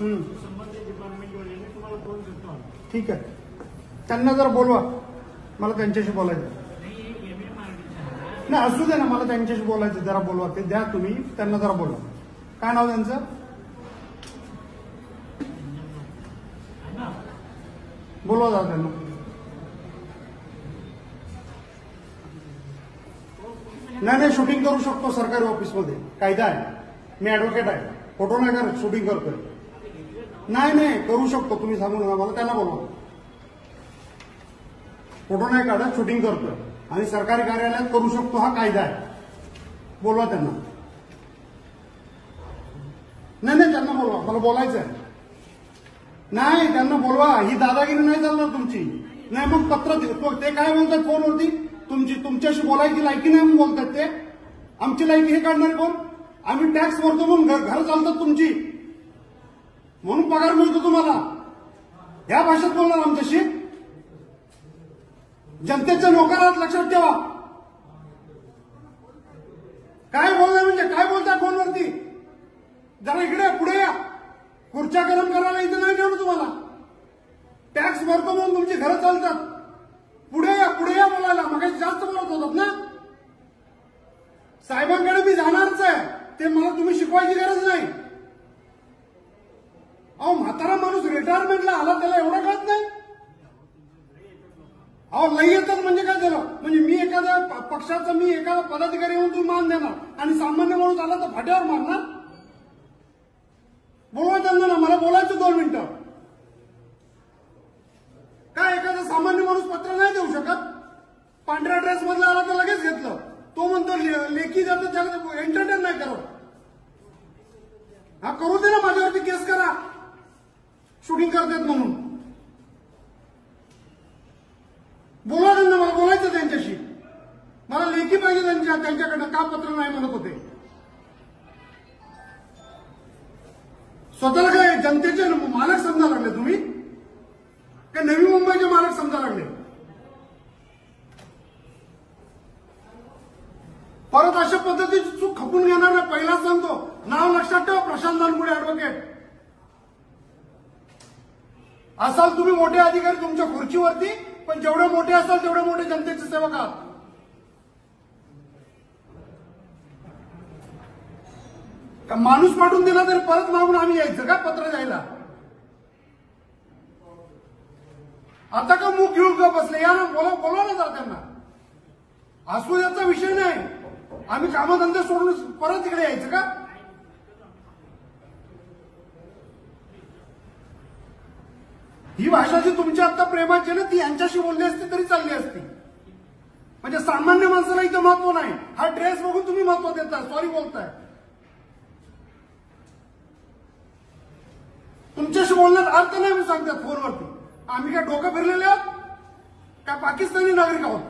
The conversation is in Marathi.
संबंधित डिपार्टमेंटवाल्यांनी तुम्हाला फोन करतो. ठीक आहे, त्यांना जरा बोलवा, मला त्यांच्याशी बोलायचं. नाही असू दे ना, मला त्यांच्याशी बोलायचं, जरा बोलवा. ते द्या तुम्ही, त्यांना जरा बोलवा. काय नाव त्यांचं? बोलवा जरा त्यांना. नाही शूटिंग करू शकतो सरकारी ऑफिसमध्ये, कायदा आहे. मी ऍडव्होकेट आहे, फोटो नाही करत, शूटिंग करतोय. नाही करू शकतो, तुम्ही सांगू नका मला. त्यांना बोलवा. फोटो नाही काढत, शूटिंग करतोय आणि सरकारी कार्यालयात करू शकतो, हा कायदा आहे. बोलवा त्यांना. नाही त्यांना बोलवा, मला बोलायचं आहे. नाही त्यांना बोलवा, ही दादागिरी नाही चालणार तुमची. नाही मग पत्र ते काय बोलतात फोनवरती, तुमच्याशी बोलायची लायकी नाही म्हणून बोलतात ते. आमची लायकी हे काढणार कोण? आम्ही टॅक्स भरतो म्हणून घर चालतात तुमची, म्हणून पगार मिळतो तुम्हाला. ह्या भाषेत बोलणार आमच्याशी? जनतेच्या नोकरात लक्षात ठेवा. काय बोलणार म्हणजे काय बोलताय फोनवरती? जरा इकडे पुढे या. खुर्च्या गरम करायला इथं नाही ठेवलं तुम्हाला. टॅक्स भरतो म्हणून तुमची घरं चालतात. पुढे या बोलायला. मग जास्त बोलत होतात ना. साहेबांकडे मी जाणारच आहे, ते मला तुम्ही शिकवायची गरज नाही. अहो म्हातारा माणूस रिटायरमेंटला आला, त्याला एवढं कळत नाही? अहो लई येतात म्हणजे काय झालं? म्हणजे मी एखाद्या पक्षाचा मी एका पदाधिकारी म्हणून तुम्ही मान देणार आणि सामान्य माणूस आला तर फाट्यावर मारणार? बोलवा त्यांना ना, मला बोलायचं 2 मिनिटं. काय एखादा सामान्य माणूस पत्र नाही देऊ शकत? पांढऱ्या ड्रेस मधला आला तर लगेच घेतलं. तो म्हणतो लेखी जातं जग एंटरटेन नाही करत. हा करू दे ना, माझ्यावरती केस करा, शूटिंग करतात म्हणून. बोला त्यांना, मला बोलायचं त्यांच्याशी. मला लेखी पाहिजे त्यांच्याकडनं, का पत्र नाही म्हणत होते. स्वतःला काय जनतेचे मालक समजा लागले तुम्ही? काय नवी मुंबईचे मालक समजा लागले? परत अशा पद्धतीची चूक खपून घेणार नाही. पहिलाच सांगतो, नाव लक्षात ठेवा, प्रशांत दानपुडे ऍडव्होकेट. असाल तुम्ही मोठे अधिकारी तुमच्या खुर्चीवरती, पण जेवढे मोठे असाल तेवढे मोठे जनतेचे सेवक आहात. का माणूस पाठवून दिला तरी परत मागून आम्ही यायचं का पत्र द्यायला? आता का मुख घेऊन का बसले? या ना, बोला ना जरा त्यांना. असू याचा विषय नाही. आम्ही कामधंदे सोडून परत इकडे यायचं का? ही भाषा जी तुमच्या आता प्रेमाची ना, ती यांच्याशी बोलली असती तरी चालली असती. म्हणजे सामान्य माणसाला इथं महत्व नाही. हा ड्रेस बघून तुम्ही महत्व देताय, सॉरी बोलताय. तुमच्याशी बोलण्यात अर्थ नाही मी सांगतात फोनवरती. आम्ही काय डोकं फिरलेले आहोत? काय पाकिस्तानी नागरिक आहोत?